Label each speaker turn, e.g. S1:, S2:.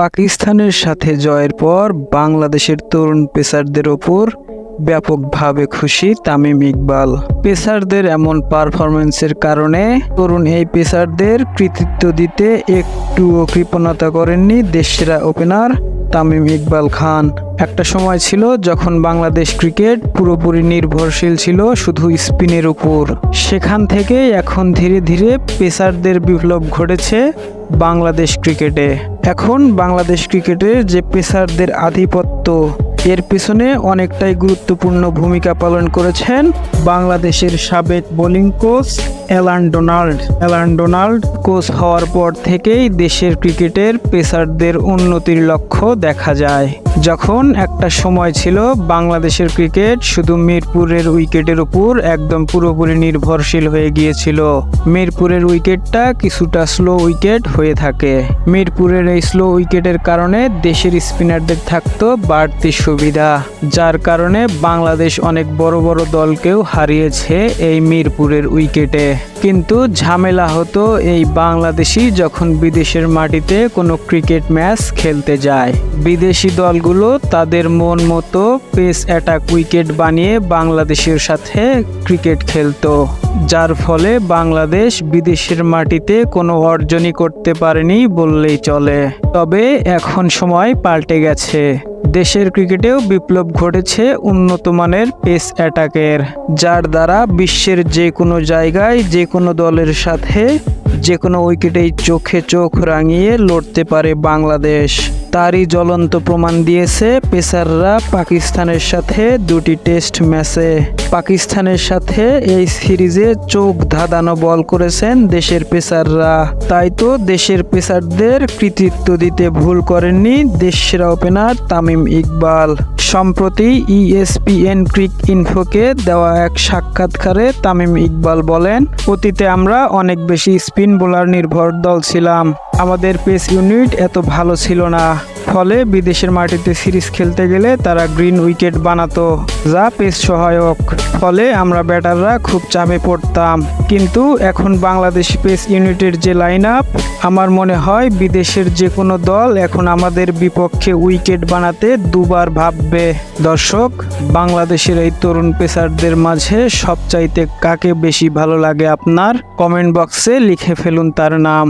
S1: পাকিস্তানের সাথে জয়ের পর বাংলাদেশের তরুণ পেসারদের ওপর ব্যাপকভাবে খুশি তামিম ইকবাল। পেসারদের এমন পারফরম্যান্সের কারণে তরুণ এই পেসারদের কৃতিত্ব দিতে একটুও কৃপণতা করেননি দেশসেরা ওপেনার তামিম ইকবাল খান। একটা সময় ছিল যখন বাংলাদেশ ক্রিকেট পুরোপুরি নির্ভরশীল ছিল শুধু স্পিনের উপর। সেখান থেকে এখন ধীরে ধীরে পেসারদের বিপ্লব ঘটেছে বাংলাদেশ ক্রিকেটে। এখন বাংলাদেশ ক্রিকেটে যে পেসারদের আধিপত্য, এর পেছনে অনেকটাই গুরুত্বপূর্ণ ভূমিকা পালন করেছেন বাংলাদেশের সাবেক bowling coach Alan Donald coach হওয়ার পর থেকেই দেশের ক্রিকেটের পেসারদের উন্নতির লক্ষ্য দেখা যায়। যখন একটা সময় ছিল বাংলাদেশের ক্রিকেট শুধু মিরপুরের উইকেটের উপর একদম পুরোপুরি নির্ভরশীল হয়ে গিয়েছিল। মিরপুরের উইকেটটা কিছুটা স্লো উইকেট হয়ে থাকে। মিরপুরের এই স্লো উইকেটের কারণে দেশের স্পিনারদের থাকতো বাড়তি সুবিধা, যার কারণে বাংলাদেশ অনেক বড় বড় দলকেও হারিয়েছে এই মিরপুরের উইকেটে। কিন্তু ঝামেলা হতো এই বাংলাদেশি যখন বিদেশের মাটিতে কোনো ক্রিকেট ম্যাচ খেলতে যায়। বিদেশি দলগুলো তাদের মন মতো পেস অ্যাটাক উইকেট বানিয়ে বাংলাদেশের সাথে ক্রিকেট খেলতো, যার ফলে বাংলাদেশ বিদেশের মাটিতে কোনো অর্জনই করতে পারেনি বললেই চলে। তবে এখন সময় পাল্টে গেছে। দেশের ক্রিকেটেও বিপ্লব ঘটেছে উন্নত মানের পেস অ্যাটাকের, যার দ্বারা বিশ্বের যে কোনো জায়গায় যে কোনো দলের সাথে যে কোনো উইকেটেই চোখে চোখ রাঙিয়ে লড়তে পারে বাংলাদেশ। তারই জ্বলন্ত প্রমাণ দিয়েছে পেসাররা পাকিস্তানের সাথে দুটি টেস্ট ম্যাচে। পাকিস্তানের সাথে এই সিরিজে চোখ ধাঁধানো বল করেছেন দেশের পেসাররা। তাই তো দেশের পেসারদের কৃতিত্ব দিতে ভুল করেননি দেশসেরা ওপেনার তামিম ইকবাল। সম্প্রতি ESPN ক্রিক ইনফোকে দেওয়া এক সাক্ষাৎকারে তামিম ইকবাল বলেন, অতীতে আমরা অনেক বেশি স্পিন বোলার নির্ভর দল ছিলাম। আমাদের পেস ইউনিট এত ভালো ছিল না, ফলে বিদেশের মাটিতে সিরিজ খেলতে গেলে তারা গ্রিন উইকেট বানাতো, যা পেস সহায়ক। ফলে আমরা ব্যাটাররা খুব চাপে পড়তাম। কিন্তু এখন বাংলাদেশ পেস ইউনিটের যে লাইন আপ, আমার মনে হয় বিদেশের যে কোনো দল এখন আমাদের বিপক্ষে উইকেট বানাতে দুবার ভাববে। দর্শক, বাংলাদেশের এই তরুণ পেসারদের মাঝে সবচাইতে কাকে বেশি ভালো লাগে আপনার? কমেন্ট বক্সে লিখে ফেলুন তার নাম।